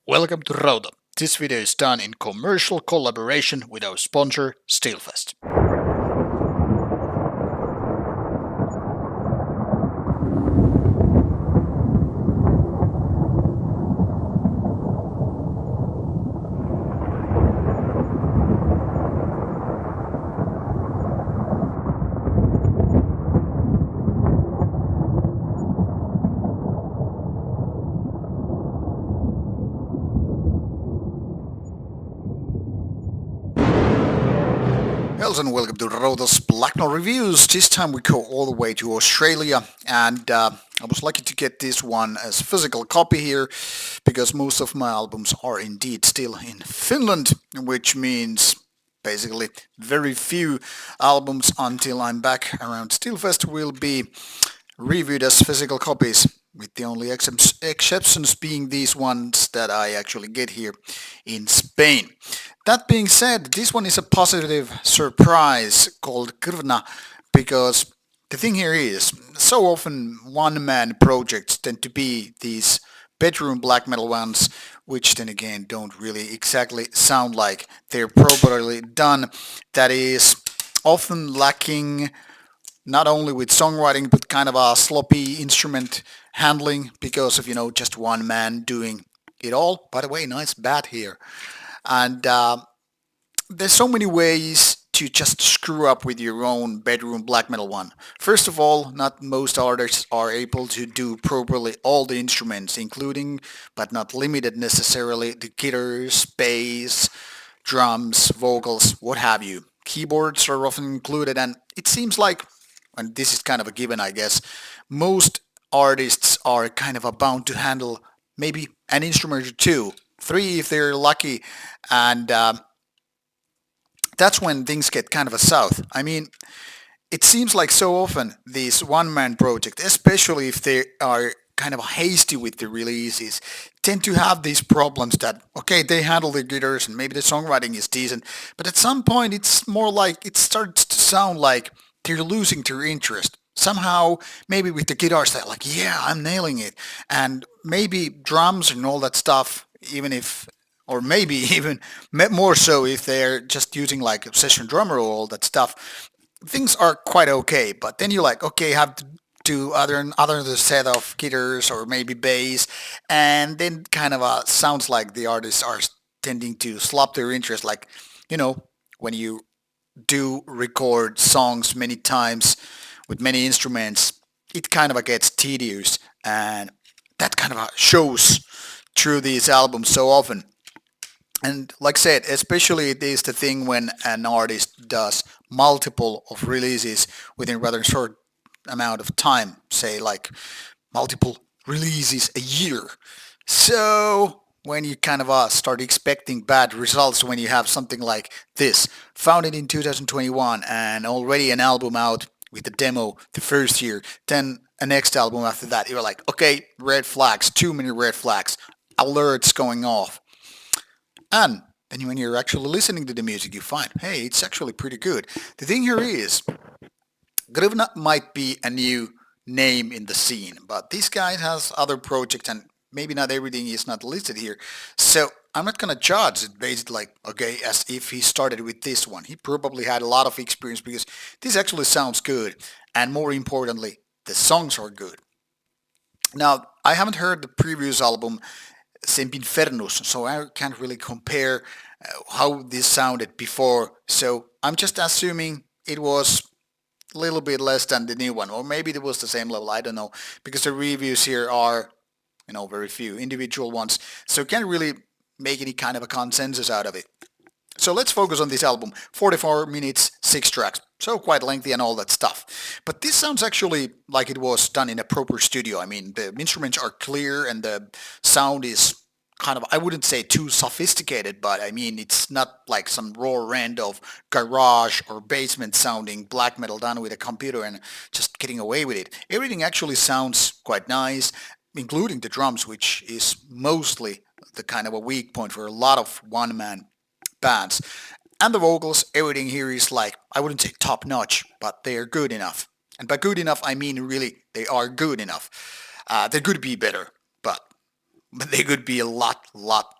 Welcome to Rauta. This video is done in commercial collaboration with our sponsor, Steelfest. Hello and welcome to Rauta's Black Note Reviews. This time we go all the way to Australia, and I was lucky to get this one as physical copy here because most of my albums are indeed still in Finland, which means basically very few albums until I'm back around Steelfest will be reviewed as physical copies, with the only exceptions being these ones that I actually get here in Spain. That being said, this one is a positive surprise called Krvna because the thing here is, so often one-man projects tend to be these bedroom black metal ones, which then again don't really exactly sound like they're properly done. That is often lacking not only with songwriting but kind of a sloppy instrument handling because of just one man doing it all. By the way, nice bat here. And there's so many ways to just screw up with your own bedroom black metal one. First of all, not most artists are able to do properly all the instruments, including but not limited necessarily the guitars, bass, drums, vocals, what have you. Keyboards are often included, and it seems like, and this is kind of a given I guess, most artists are kind of bound to handle maybe an instrument or two, three if they're lucky, and that's when things get kind of a south. I mean, it seems like so often these one-man projects, especially if they are kind of hasty with the releases, tend to have these problems that, okay, they handle the guitars and maybe the songwriting is decent, but at some point it's more like it starts to sound like they're losing their interest. Somehow, maybe with the guitars, they're like, yeah, I'm nailing it. And maybe drums and all that stuff, even if, or maybe even more so if they're just using like a session drummer or all that stuff, things are quite okay. But then you're like, okay, have to do other set of guitars or maybe bass, and then kind of sounds like the artists are tending to slop their interest. Like, you know, when you do record songs many times with many instruments, it kind of gets tedious, and that kind of shows through these albums so often. And like I said, especially it is the thing when an artist does multiple of releases within rather short amount of time, say like multiple releases a year. So when you kind of start expecting bad results when you have something like this, founded in 2021 and already an album out with the demo the first year, then a next album after that, you're like, okay, red flags, too many red flags, alerts going off. And then when you're actually listening to the music, you find, hey, it's actually pretty good. The thing here is, Krvna might be a new name in the scene, but this guy has other projects and maybe not everything is not listed here. So I'm not gonna judge it based like, okay, as if he started with this one. He probably had a lot of experience because this actually sounds good, and more importantly, the songs are good. Now, I haven't heard the previous album, Sempinfernus, so I can't really compare how this sounded before. So I'm just assuming it was a little bit less than the new one, or maybe it was the same level. I don't know, because the reviews here are, very few individual ones, so can't really make any kind of a consensus out of it. So let's focus on this album. 44 minutes, 6 tracks, so quite lengthy and all that stuff. But this sounds actually like it was done in a proper studio. I mean, the instruments are clear and the sound is kind of, I wouldn't say too sophisticated, but I mean, it's not like some raw rent of garage or basement sounding black metal done with a computer and just getting away with it. Everything actually sounds quite nice, including the drums, which is mostly the kind of a weak point for a lot of one-man bands. And the vocals, everything here is like, I wouldn't say top notch, but they are good enough. And by good enough, I mean really, they are good enough. They could be better, but but they could be a lot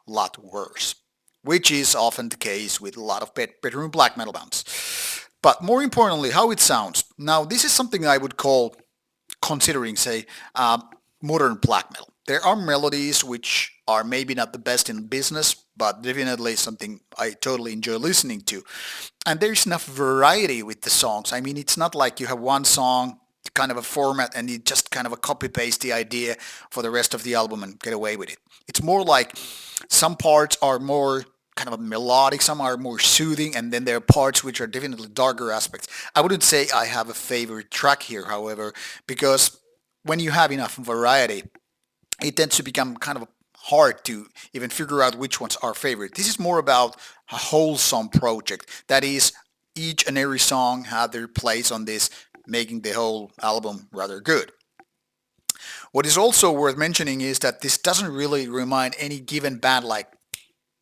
worse, which is often the case with a lot of bedroom black metal bands. But more importantly, how it sounds. Now, this is something I would call, considering, say, modern black metal. There are melodies which are maybe not the best in business, but definitely something I totally enjoy listening to. And there's enough variety with the songs. I mean, it's not like you have one song, kind of a format, and you just kind of a copy paste the idea for the rest of the album and get away with it. It's more like some parts are more kind of melodic, some are more soothing, and then there are parts which are definitely darker aspects. I wouldn't say I have a favorite track here, however, because when you have enough variety, it tends to become kind of hard to even figure out which ones are favorite. This is more about a wholesome project. That is, each and every song had their place on this, making the whole album rather good. What is also worth mentioning is that this doesn't really remind any given band like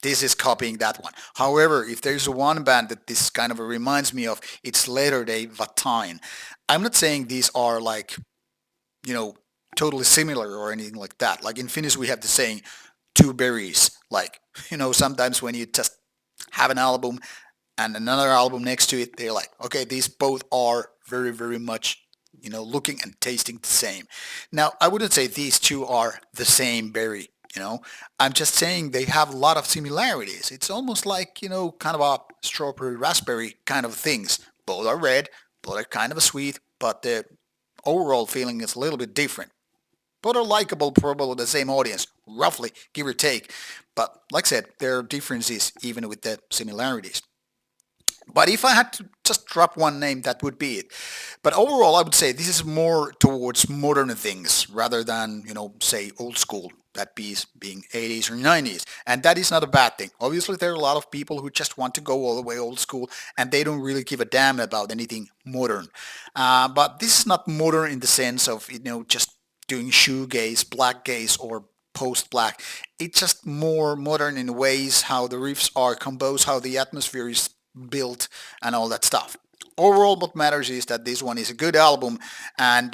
this is copying that one. However, if there's one band that this kind of reminds me of, it's Later Day Vatain. I'm not saying these are like, you know, totally similar or anything like that. Like in Finnish, we have the saying, two berries. Like, sometimes when you just have an album and another album next to it, they're like, okay, these both are very, very much, looking and tasting the same. Now, I wouldn't say these two are the same berry. I'm just saying they have a lot of similarities. It's almost like, kind of a strawberry raspberry kind of things. Both are red, both are kind of sweet, but the overall feeling is a little bit different. Both are likable, probably the same audience, roughly, give or take. But like I said, there are differences even with the similarities. But if I had to just drop one name, that would be it. But overall, I would say this is more towards modern things rather than, say old school, that piece being 80s or 90s. And that is not a bad thing. Obviously, there are a lot of people who just want to go all the way old school and they don't really give a damn about anything modern. But this is not modern in the sense of, just doing shoegaze, black gaze, or post-black. It's just more modern in ways how the riffs are composed, how the atmosphere is built, and all that stuff. Overall, what matters is that this one is a good album, and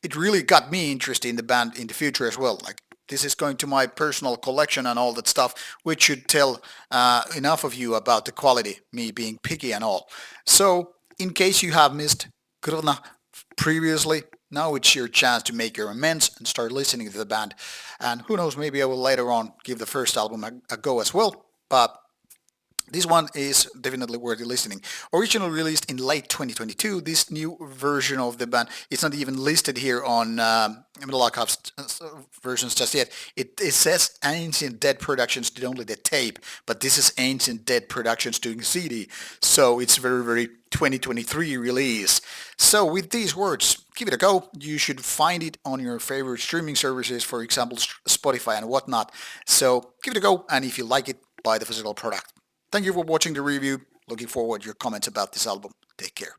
it really got me interested in the band in the future as well. Like, this is going to my personal collection and all that stuff, which should tell enough of you about the quality, me being picky and all. So, in case you have missed Krvna previously, now it's your chance to make your amends and start listening to the band. And who knows, maybe I will later on give the first album a go as well. But this one is definitely worth listening. Originally released in late 2022, this new version of the band, it's not even listed here on Melodic versions just yet. It says Ancient Dead Productions did only the tape, but this is Ancient Dead Productions doing CD. So it's very, very 2023 release. So with these words, give it a go. You should find it on your favorite streaming services, for example, Spotify and whatnot. So give it a go, and if you like it, buy the physical product. Thank you for watching the review. Looking forward to your comments about this album. Take care.